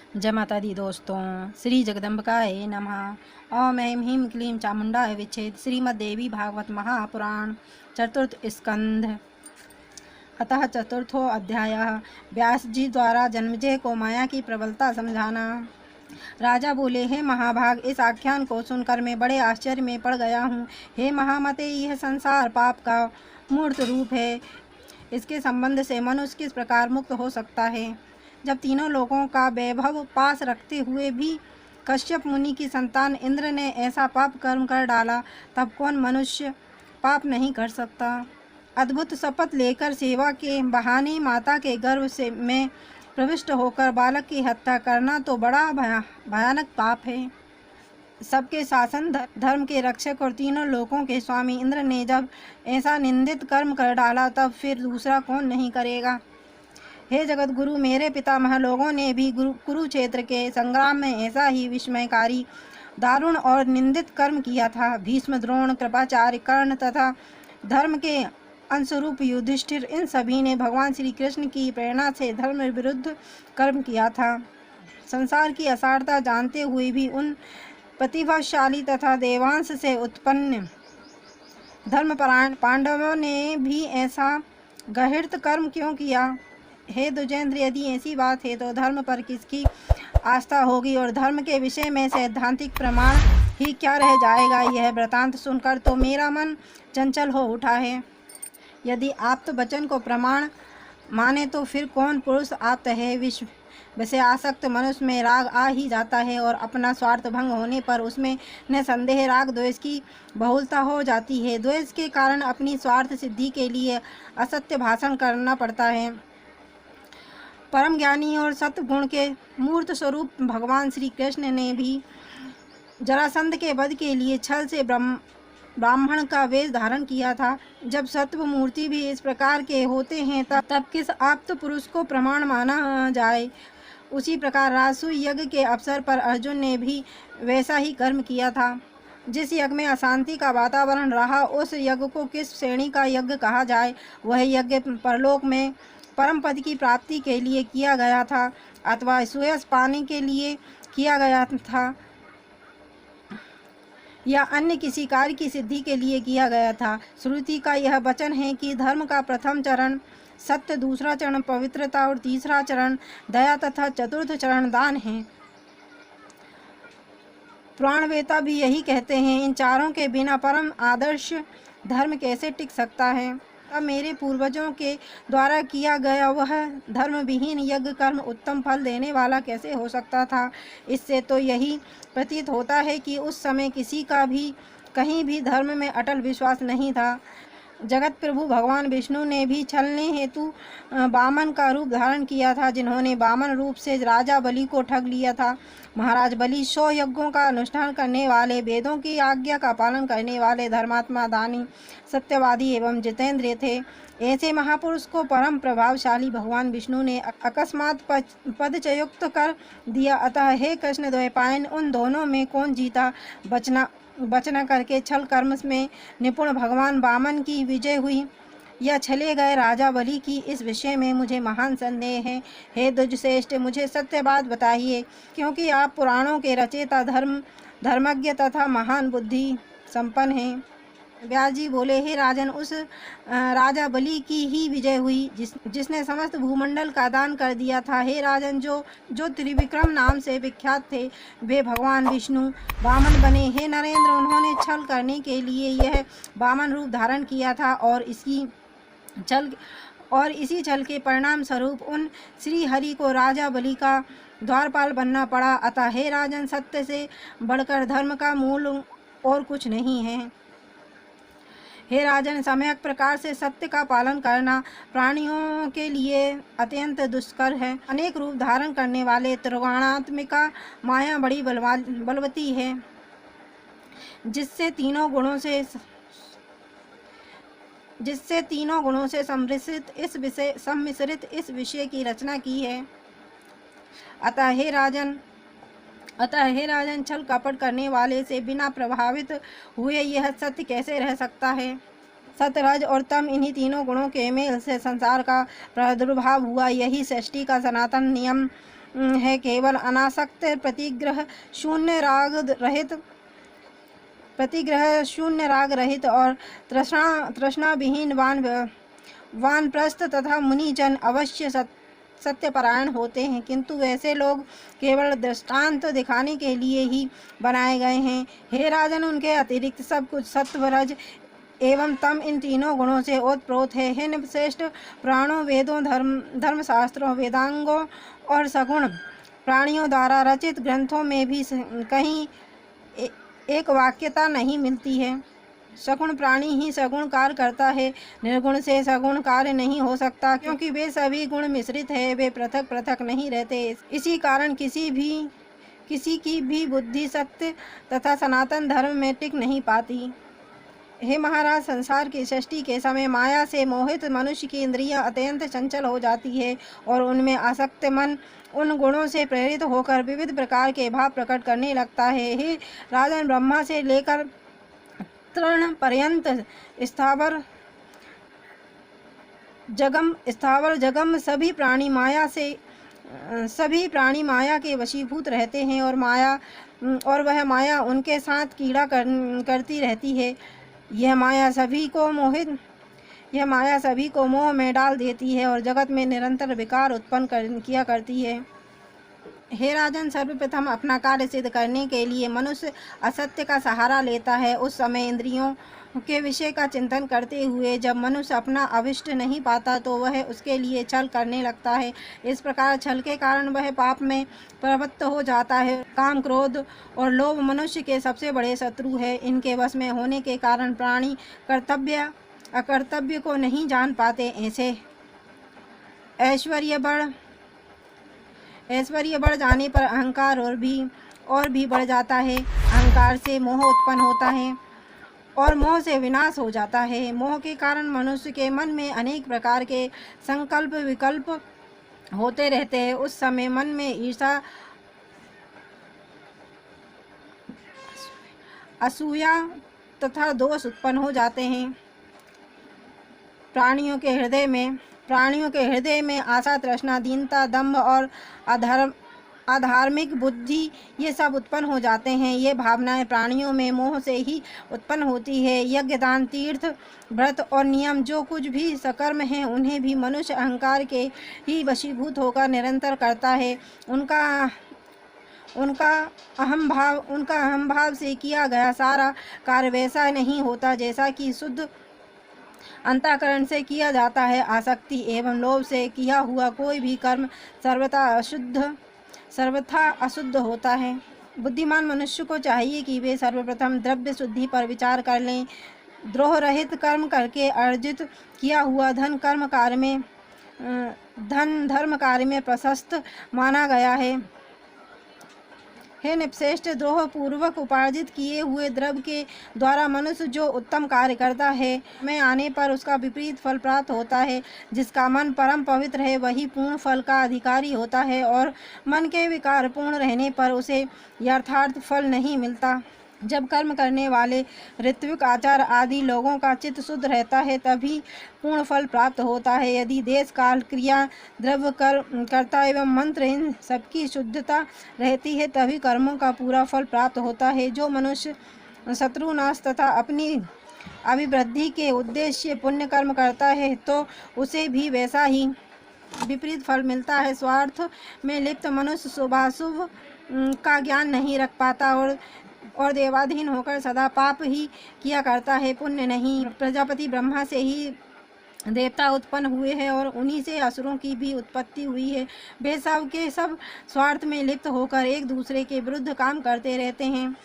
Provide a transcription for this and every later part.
जय माता दी दोस्तों, श्री जगदम्बिकाय नमः। ओम ऐं ह्रीं क्लीं चामुंडाय विच्छेद। श्रीमद्देवी भागवत महापुराण चतुर्थ स्कंध। अतः चतुर्थो अध्यायः। व्यास जी द्वारा जन्मेजय को माया की प्रबलता समझाना। राजा बोले, हे महाभाग, इस आख्यान को सुनकर मैं बड़े आश्चर्य में पड़ गया हूँ। हे महामते, यह संसार पाप का मूर्त रूप है। इसके संबंध से मनुष्य किस प्रकार मुक्त हो सकता है? जब तीनों लोगों का वैभव पास रखते हुए भी कश्यप मुनि की संतान इंद्र ने ऐसा पाप कर्म कर डाला, तब कौन मनुष्य पाप नहीं कर सकता? अद्भुत शपथ लेकर सेवा के बहाने माता के गर्भ में प्रविष्ट होकर बालक की हत्या करना तो बड़ा भयानक पाप है। सबके शासन धर्म के रक्षक और तीनों लोकों के स्वामी इंद्र ने जब ऐसा निंदित कर्म कर डाला, तब फिर दूसरा कौन नहीं करेगा? हे जगत गुरु, मेरे पितामह लोगों ने भी कुरुक्षेत्र के संग्राम में ऐसा ही विस्मयकारी, दारुण और निंदित कर्म किया था। भीष्म, द्रोण, कृपाचार्य, कर्ण तथा धर्म के अंशरूप युधिष्ठिर, इन सभी ने भगवान श्री कृष्ण की प्रेरणा से धर्म विरुद्ध कर्म किया था। संसार की असारता जानते हुए भी उन प्रतिभाशाली तथा देवांश से उत्पन्न धर्मपरायण पांडवों ने भी ऐसा गहृत कर्म क्यों किया? हे दुजेंद्र, यदि ऐसी बात है तो धर्म पर किसकी आस्था होगी और धर्म के विषय में सैद्धांतिक प्रमाण ही क्या रह जाएगा? यह वृतांत सुनकर तो मेरा मन चंचल हो उठा है। यदि आप्त वचन को प्रमाण माने तो फिर कौन पुरुष आप्त है? विश्व वैसे आसक्त मनुष्य में राग आ ही जाता है और अपना स्वार्थ भंग होने पर उसमें निसंदेह राग द्वेष की बहुलता हो जाती है। द्वेष के कारण अपनी स्वार्थ सिद्धि के लिए असत्य भाषण करना पड़ता है। परम ज्ञानी और सत्य गुण के मूर्त स्वरूप भगवान श्री कृष्ण ने भी जरासंध के वध के लिए छल से ब्राह्मण का वेश धारण किया था। जब सत्व मूर्ति भी इस प्रकार के होते हैं, तब किस आप्त पुरुष को प्रमाण माना जाए? उसी प्रकार राजसूय यज्ञ के अवसर पर अर्जुन ने भी वैसा ही कर्म किया था। जिस यज्ञ में अशांति का वातावरण रहा, उस यज्ञ को किस श्रेणी का यज्ञ कहा जाए? वह यज्ञ परलोक में परम पद की प्राप्ति के लिए किया गया था अथवा सुयश पाने के लिए किया गया था या अन्य किसी कार्य की सिद्धि के लिए किया गया था? श्रुति का यह वचन है कि धर्म का प्रथम चरण सत्य, दूसरा चरण पवित्रता और तीसरा चरण दया तथा चतुर्थ चरण दान है। पुराणवेता भी यही कहते हैं। इन चारों के बिना परम आदर्श धर्म कैसे टिक सकता है? अब मेरे पूर्वजों के द्वारा किया गया वह धर्म विहीन यज्ञ कर्म उत्तम फल देने वाला कैसे हो सकता था? इससे तो यही प्रतीत होता है कि उस समय किसी का भी कहीं भी धर्म में अटल विश्वास नहीं था। जगत प्रभु भगवान विष्णु ने भी छलने हेतु वामन का रूप धारण किया था, जिन्होंने वामन रूप से राजा बलि को ठग लिया था। महाराज बलि 100 यज्ञों का अनुष्ठान करने वाले, वेदों की आज्ञा का पालन करने वाले धर्मात्मा, दानी, सत्यवादी एवं जितेंद्रिय थे। ऐसे महापुरुष को परम प्रभावशाली भगवान विष्णु ने अकस्मात पदच्युत कर दिया। अतः हे कृष्ण द्वैपायन, उन दोनों में कौन जीता? बचना करके छल कर्म में निपुण भगवान वामन की विजय हुई या छले गए राजा बलि की? इस विषय में मुझे महान संदेह है। हे द्विजश्रेष्ठ, मुझे सत्य बात बताइए, क्योंकि आप पुराणों के रचयिता, धर्मज्ञ तथा महान बुद्धि संपन्न हैं। व्यास जी बोले, हे राजन, उस राजा बलि की ही विजय हुई जिसने समस्त भूमंडल का दान कर दिया था। हे राजन, जो त्रिविक्रम नाम से विख्यात थे, वे भगवान विष्णु वामन बने। हे नरेंद्र, उन्होंने छल करने के लिए यह वामन रूप धारण किया था और इसी छल के परिणाम स्वरूप उन श्री हरि को राजा बलि का द्वारपाल बनना पड़ा। अतः हे राजन, सत्य से बढ़कर धर्म का मूल और कुछ नहीं है। हे राजन, सम्यक प्रकार से सत्य का पालन करना प्राणियों के लिए अत्यंत दुष्कर है। अनेक रूप धारण करने वाले त्रिगुणात्मिका माया बड़ी बलवती है, जिससे तीनों गुणों से सम्मिश्रित इस विषय की रचना की है। अतः हे राजन, छल कपट करने वाले से बिना प्रभावित हुए यह सत्य कैसे रह सकता है? सत्य, रज और तम, इन्हीं तीनों गुणों के मेल से संसार का प्रादुर्भाव हुआ। यही सृष्टि का सनातन नियम है। केवल अनासक्त प्रतिग्रह शून्य राग रहित और तृष्णा विहीन वानप्रस्थ तथा मुनिजन अवश्य सत्यपरायण होते हैं, किंतु वैसे लोग केवल दृष्टांत दिखाने के लिए ही बनाए गए हैं। हे राजन, उनके अतिरिक्त सब कुछ सत्व, रज एवं तम इन तीनों गुणों से ओतप्रोत है। हे नृपश्रेष्ठ, प्राणों, वेदों, धर्मशास्त्रों, वेदांगों और सगुण प्राणियों द्वारा रचित ग्रंथों में भी कहीं एक वाक्यता नहीं मिलती है। सगुण प्राणी ही सगुण कार्य करता है, निर्गुण से सगुण कार्य नहीं हो सकता, क्योंकि वे सभी गुण मिश्रित है, वे पृथक पृथक नहीं रहते। इसी कारण किसी की भी बुद्धि सत्य तथा सनातन धर्म में टिक नहीं पाती। हे महाराज, संसार की सृष्टि के समय माया से मोहित मनुष्य की इंद्रियां अत्यंत चंचल हो जाती है और उनमें आसक्त मन उन गुणों से प्रेरित होकर विविध प्रकार के भाव प्रकट करने लगता है। हे राजन, ब्रह्मा से लेकर तृण पर्यंत स्थावर जगम सभी प्राणी माया के वशीभूत रहते हैं और वह माया उनके साथ कीड़ा करती रहती है। यह माया सभी को मोह में डाल देती है और जगत में निरंतर विकार उत्पन्न किया करती है। हे राजन, सर्वप्रथम अपना कार्य सिद्ध करने के लिए मनुष्य असत्य का सहारा लेता है। उस समय इंद्रियों के विषय का चिंतन करते हुए जब मनुष्य अपना अभिष्ट नहीं पाता तो वह उसके लिए छल करने लगता है। इस प्रकार छल के कारण वह पाप में प्रवृत्त हो जाता है। काम, क्रोध और लोभ मनुष्य के सबसे बड़े शत्रु है। इनके वश में होने के कारण प्राणी कर्तव्य अकर्तव्य को नहीं जान पाते। ऐसे ऐश्वर्य बढ़ जाने पर अहंकार और भी बढ़ जाता है। अहंकार से मोह उत्पन्न होता है और मोह से विनाश हो जाता है। मोह के कारण मनुष्य के मन में अनेक प्रकार के संकल्प विकल्प होते रहते हैं। उस समय मन में ईर्षा, असूया तथा दोष उत्पन्न हो जाते हैं। प्राणियों के हृदय में आशा, तृष्णा, दीनता, दंभ और अधार्मिक बुद्धि ये सब उत्पन्न हो जाते हैं। ये भावनाएं प्राणियों में मोह से ही उत्पन्न होती है। यज्ञ, दान, तीर्थ, व्रत और नियम जो कुछ भी सकर्म हैं उन्हें भी मनुष्य अहंकार के ही वशीभूत होकर निरंतर करता है। उनका अहम भाव से किया गया सारा कार्य वैसा नहीं होता जैसा कि शुद्ध अंतःकरण से किया जाता है। आसक्ति एवं लोभ से किया हुआ कोई भी कर्म सर्वथा अशुद्ध होता है। बुद्धिमान मनुष्य को चाहिए कि वे सर्वप्रथम द्रव्य शुद्धि पर विचार कर लें। द्रोह रहित कर्म करके अर्जित किया हुआ धन धर्म कार्य में प्रशस्त माना गया है। हे नृपश्रेष्ठ, द्रोह पूर्वक उपार्जित किए हुए द्रव्य के द्वारा मनुष्य जो उत्तम कार्य करता है में आने पर उसका विपरीत फल प्राप्त होता है। जिसका मन परम पवित्र है वही पूर्ण फल का अधिकारी होता है और मन के विकार पूर्ण रहने पर उसे यथार्थ फल नहीं मिलता। जब कर्म करने वाले ऋत्विक, आचार आदि लोगों का चित्त शुद्ध रहता है तभी पूर्ण फल प्राप्त होता है। यदि देश, काल, क्रिया, द्रव्य, कर्ता एवं मंत्र इन सबकी शुद्धता रहती है तभी कर्मों का पूरा फल प्राप्त होता है। जो मनुष्य शत्रुनाश तथा अपनी अभिवृद्धि के उद्देश्य पुण्य कर्म करता है तो उसे भी वैसा ही विपरीत फल मिलता है। स्वार्थ में लिप्त मनुष्य शुभाशुभ का ज्ञान नहीं रख पाता और देवाधीन होकर सदा पाप ही किया करता है, पुण्य नहीं। प्रजापति ब्रह्मा से ही देवता उत्पन्न हुए हैं और उन्हीं से असुरों की भी उत्पत्ति हुई है। वे सब के सब स्वार्थ में लिप्त होकर एक दूसरे के विरुद्ध काम करते रहते हैं।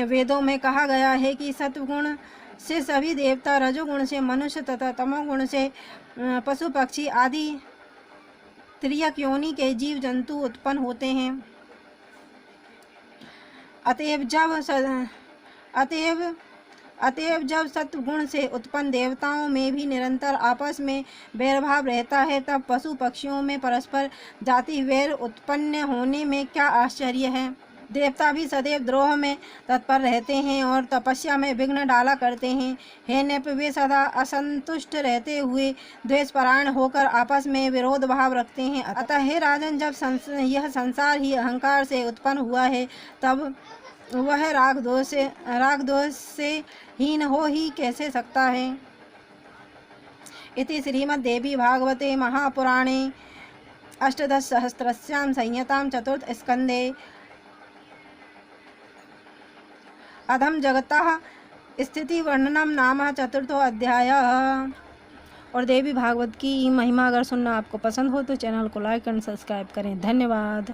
वेदों में कहा गया है कि सत्वगुण से सभी देवता, रजोगुण से मनुष्य तथा तमोगुण से पशु पक्षी आदि त्रियक योनि के जीव जंतु उत्पन्न होते हैं। अतएव जब सत्वगुण से उत्पन्न देवताओं में भी निरंतर आपस में वैरभाव रहता है तब पशु पक्षियों में परस्पर जाति वैर उत्पन्न होने में क्या आश्चर्य है। देवता भी सदैव द्रोह में तत्पर रहते हैं और तपस्या में विघ्न डाला करते हैं। हे नृप, वे सदा असंतुष्ट रहते हुए द्वेषपरायण होकर आपस में विरोध भाव रखते हैं। अतः हे राजन, जब यह संसार ही अहंकार से उत्पन्न हुआ है, तब वह राग दोष से हीन हो ही कैसे सकता है। इति श्रीमद्देवी भागवते महापुराणे अष्टादशसहस्रस्यां संहितां चतुर्थस्कन्धे अधम जगतः स्थिति वर्णनम नाम चतुर्थो अध्याय। और देवी भागवत की महिमा अगर सुनना आपको पसंद हो तो चैनल को लाइक एंड सब्सक्राइब करें। धन्यवाद।